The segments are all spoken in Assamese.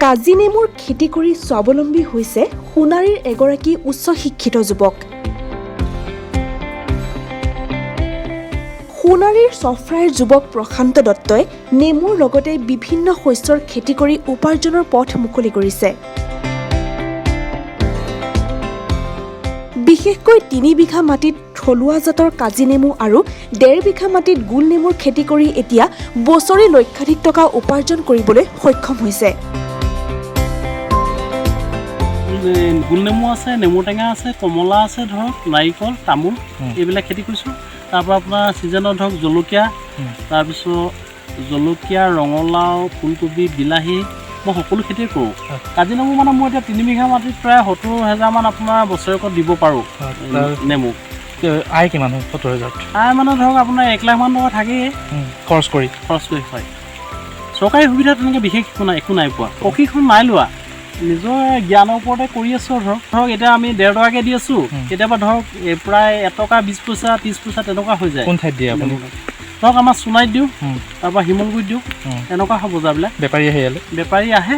কাজি নেমুৰ খেতি কৰি স্বাৱলম্বী হৈছে সোণাৰীৰ এগৰাকী উচ্চ শিক্ষিত যুৱক। সোণাৰীৰ চফ্ৰাইৰ যুৱক প্ৰশান্ত দত্তই নেমুৰ লগতে বিভিন্ন শস্যৰ খেতি কৰি উপাৰ্জনৰ পথ মুকলি কৰিছে। বিশেষকৈ ৩ বিঘা মাটিত থলুৱা জাতৰ কাজি নেমু আৰু ১.৫ বিঘা মাটিত গোল নেমুৰ খেতি কৰি এতিয়া বছৰি লক্ষাধিক টকা উপাৰ্জন কৰিবলৈ সক্ষম হৈছে। গোল নেমু আছে, নেমু টেঙা আছে, কমলা আছে, ধৰক নাৰিকল, তামোল এইবিলাক খেতি কৰিছোঁ। তাৰপৰা আপোনাৰ ছিজনত ধৰক জলকীয়া, তাৰপিছত জলকীয়া, ৰঙালাও, ফুলকবি, বিলাহী মই সকলো খেতিয়ে কৰোঁ। কাজি নেমু মানে মই এতিয়া ৩ বিঘা মাটিত প্ৰায় ৭০,০০০ মান আপোনাৰ বছৰেকত দিব পাৰোঁ নেমু। আয় কিমান হয় ৭০,০০০? আয় মানে ধৰক আপোনাৰ ১ লাখ মান টকা থাকেই খৰচ কৰি হয়। চৰকাৰী সুবিধা তেনেকৈ বিশেষ একো নাই পোৱা, প্ৰশিক্ষণ নাই লোৱা, নিজৰ জ্ঞানৰ ওপৰতে কৰি আছোঁ। ধৰক এতিয়া আমি ১.৫ টকাকৈ দি আছোঁ, কেতিয়াবা ধৰক প্ৰায় ১ টকা ২০ পইচা ৩০ পইচা তেনেকুৱা হৈ যায়। কোন ঠাইত দিয়ে আপুনি? ধৰক আমাৰ সোণাৰীত দিওঁ, তাৰপৰা শিমলগুৰিত দিওঁ, এনেকুৱা হয় বজাৰবিলাক। বেপাৰী আহে ইয়ালৈ? বেপাৰী আহে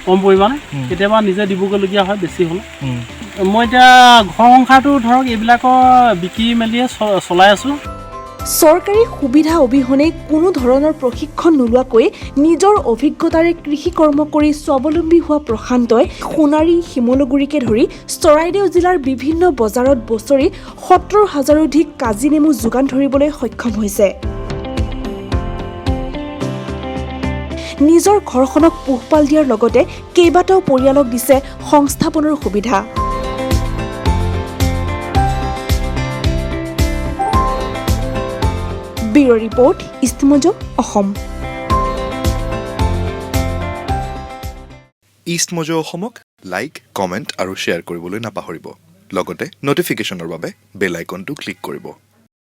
কম পৰিমাণে, কেতিয়াবা নিজে দিবগৈলগীয়া হয় বেছি হ'লে। মই এতিয়া ঘৰ সংসাৰটো ধৰক এইবিলাকৰ বিকি মেলিয়ে চলাই আছোঁ। চৰকাৰী সুবিধা অবিহনে কোনো ধৰণৰ প্ৰশিক্ষণ নোলোৱাকৈ নিজৰ অভিজ্ঞতাৰে কৃষি কৰ্ম কৰি স্বাৱলম্বী হোৱা প্ৰশান্তই সোণাৰী, শিমলুগুৰিকে ধৰি চৰাইদেউ জিলাৰ বিভিন্ন বজাৰত বছৰি ৭০,০০০ অধিক কাজি নেমু যোগান ধৰিবলৈ সক্ষম হৈছে। নিজৰ ঘৰখনক পোহপাল দিয়াৰ লগতে কেইবাটাও পৰিয়ালক দিছে সংস্থাপনৰ সুবিধা। ব্যুৰ' ৰিপৰ্ট, ইষ্ট মজ', অসম। ইষ্ট মজ' অসমক লাইক, কমেণ্ট আৰু শ্বেয়াৰ কৰিবলৈ নাপাহৰিব। লগতে নটিফিকেশ্যনৰ বাবে বেল আইকনটো ক্লিক কৰিব।